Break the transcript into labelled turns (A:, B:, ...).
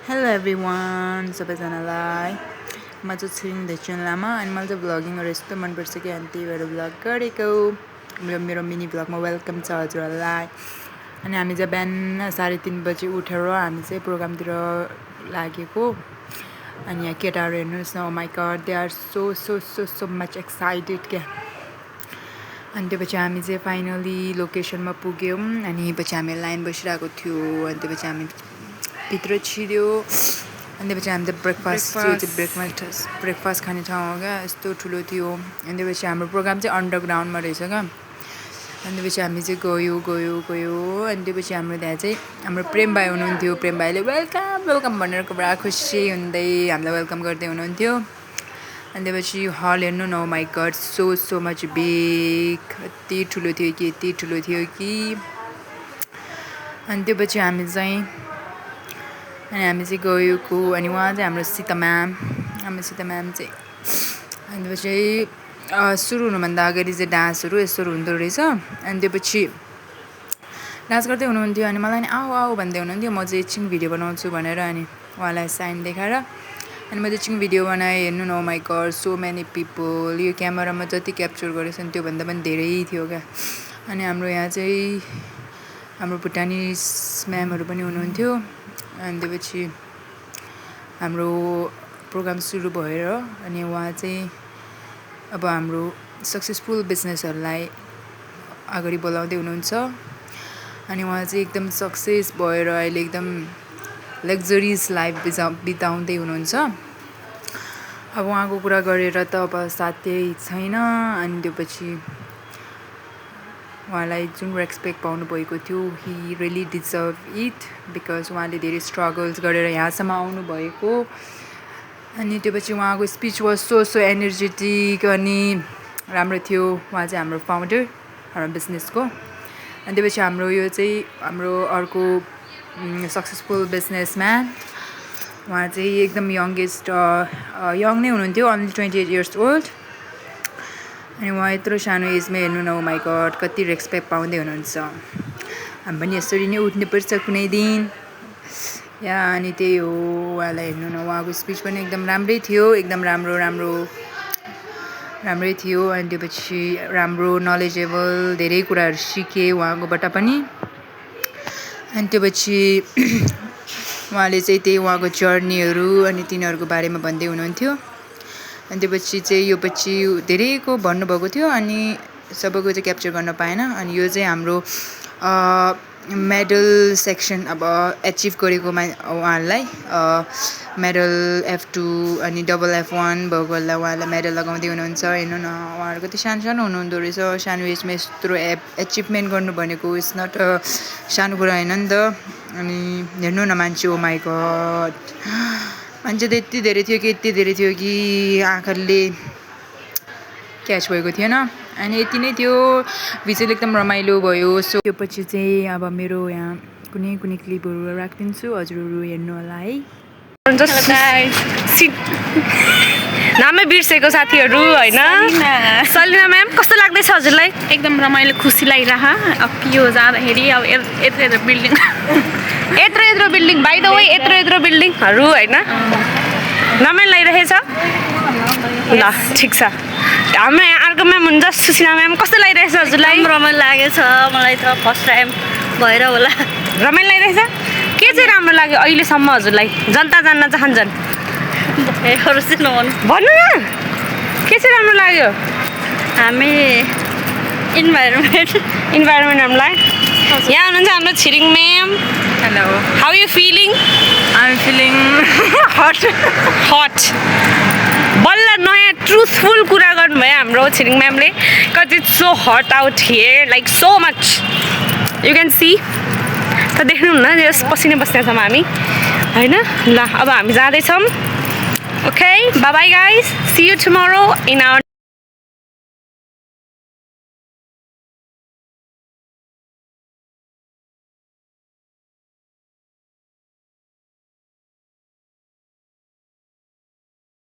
A: Hello everyone, सबैजनालाई म चाहिँ छिरिङ ढेचुन लामा अनि मलाई चाहिँ भ्लगिङहरू यस्तो मनपर्छ कि अनि त्यही भएर भ्लग गरेको मेरो मिनी भ्लगमा वेलकम छ हजुरहरूलाई। अनि हामी चाहिँ बिहान 3:30 बजे उठेर हामी चाहिँ प्रोग्रामतिर लागेको। अनि यहाँ केटाहरू हेर्नुहोस् न, oh my God they are so much excited क्या। अनि त्यसपछि हामी चाहिँ फाइनली लोकेसनमा पुग्यौँ अनि पछि हामी लाइन बसिरहेको थियो। अनि त्यसपछि हामी भित्र छिर्यो अनि त्यसपछि हामी त ब्रेकफास्ट खाने ठाउँ हो क्या, यस्तो ठुलो थियो। अनि त्यसपछि हाम्रो प्रोग्राम चाहिँ अन्डरग्राउन्डमा रहेछ क्या। अनि त्यसपछि हामी चाहिँ गयो अनि त्यसपछि हाम्रो त्यहाँ चाहिँ हाम्रो प्रेम भाइ हुनुहुन्थ्यो। प्रेम भाइले वेलकम भनेर पुरा खुसी हुँदै हामीलाई वेलकम गर्दै हुनुहुन्थ्यो। अनि त्यसपछि हल हेर्नु न, my God so much big, यति ठुलो थियो कि। अनि त्यसपछि हामी चाहिँ गएको अनि उहाँ चाहिँ हाम्रो सीता म्याम चाहिँ। अनि त्यसपछि सुरु हुनुभन्दा अगाडि चाहिँ डान्सहरू यसरी हुँदो रहेछ। अनि त्यसपछि डान्स गर्दै हुनुहुन्थ्यो अनि मलाई नि आऊ भन्दै हुनुहुन्थ्यो। म चाहिँ एकछिन भिडियो बनाउँछु भनेर अनि उहाँलाई साइन देखाएर अनि मैले एकछिन भिडियो बनाएँ। हेर्नु न, my God so many people. यो क्यामेरामा जति क्याप्चर गरेको छ त्योभन्दा पनि धेरै थियो क्या। अनि हाम्रो यहाँ चाहिँ हाम्रो भुटानिस म्यामहरू पनि हुनुहुन्थ्यो। अनि त्यसपछि हाम्रो प्रोग्राम सुरु भएर अनि उहाँ चाहिँ अब हाम्रो सक्सेसफुल बिजनेसहरूलाई अगाडि बढाउँदै हुनुहुन्छ। अनि उहाँ चाहिँ एकदम सक्सेस भएर अहिले एकदम लग्जरियस लाइफ बिताउँदै हुनुहुन्छ। अब उहाँको कुरा गरेर त अब साध्यै छैन। अनि त्यसपछि उहाँलाई जुन रेस्पेक्ट पाउनु भएको थियो, he really deserve it because उहाँले धेरै स्ट्रगल्स गरेर यहाँसम्म आउनुभएको। अनि त्यसपछि उहाँको स्पिच वाज सो एनर्जेटिक अनि राम्रो थियो। उहाँ चाहिँ हाम्रो फाउन्डर हाम्रो बिजनेसको। अनि त्यसपछि हाम्रो यो चाहिँ हाम्रो अर्को सक्सेसफुल बिजनेसम्यान, उहाँ चाहिँ एकदम यङ नै हुनुहुन्थ्यो, ओन्ली 28 years old। अनि उहाँ यत्रो सानो एजमा हेर्नु न, माई गॉड कति रेस्पेक्ट पाउँदै हुनुहुन्छ। हामी पनि यसरी नै उठ्नुपर्छ कुनै दिन या। अनि त्यही हो, उहाँलाई हेर्नु न, उहाँको स्पिच पनि एकदम राम्रै थियो, एकदम राम्रै थियो। अनि त्यसपछि राम्रो नलेजेबल धेरै कुराहरू सिकेँ उहाँकोबाट पनि। अनि त्यसपछि उहाँले चाहिँ त्यही उहाँको जर्नीहरू अनि तिनीहरूको बारेमा भन्दै हुनुहुन्थ्यो। अनि त्यसपछि चाहिँ यो पछि धेरैको भन्नुभएको थियो अनि सबैको चाहिँ क्याप्चर गर्न पाएन। अनि यो चाहिँ हाम्रो मेडल सेक्सन अब एचिभ गरेको उहाँहरूलाई मेडल F2 अनि F1 भएकोलाई उहाँलाई मेडल लगाउँदै हुनुहुन्छ। हेर्नु न, उहाँहरू कति सानो हुनुहुँदो रहेछ। सानो एजमा यत्रो एचिभमेन्ट गर्नु भनेको इट्स नट सानो कुरा होइन नि त। अनि हेर्नु न मान्छे, ओ माई गॉड मान्छे त यति धेरै थियो कि आँखाले क्याच भएको थिएन। अनि यति नै थियो, भिजुअल एकदम रमाइलो भयो। सो त्यो पछि चाहिँ अब मेरो यहाँ कुनै क्लिपहरू राखिदिन्छु, हजुरहरू हेर्नु होला है।
B: नामै बिर्सेको साथीहरू होइन। सलिना म्याम कस्तो लाग्दैछ हजुरलाई?
C: एकदम रमाइलो खुसी लागिरह। अब यो जाँदाखेरि अब यत्रो
B: बिल्डिङ बाइ द वे यत्रो बिल्डिङहरू होइन, रमाइलो लागिरहेछ ल। ठिक छ, हाम्रो यहाँ अर्को म्याम हुन्छ सुशीला म्याम, कस्तो लागिरहेछ हजुरलाई?
D: रमाइलो लागेछ मलाई त, फर्स्ट टाइम भएर होला
B: रमाइलो लागिरहेछ। के चाहिँ राम्रो लाग्यो अहिलेसम्म हजुरलाई? जनता जान्न चाहन्छन्, भन्नु न के चाहिँ राम्रो लाग्यो?
D: हामी इन्भाइरोमेन्ट
B: हामीलाई यहाँ हुनुहुन्छ हाम्रो Tshering ma'am.
A: Hello,
B: how you feeling?
A: I am feeling
B: hot. बल्ल नयाँ ट्रुथफुल कुरा गर्नुभयो हाम्रो छिरिङ म्यामले, cause it's so hot out here, like so much you can see. त देख्नुहुन्न यस पसिनै बस्नेछौँ हामी होइन। ल अब हामी जाँदैछौँ। Okay, bye bye guys, see you tomorrow in our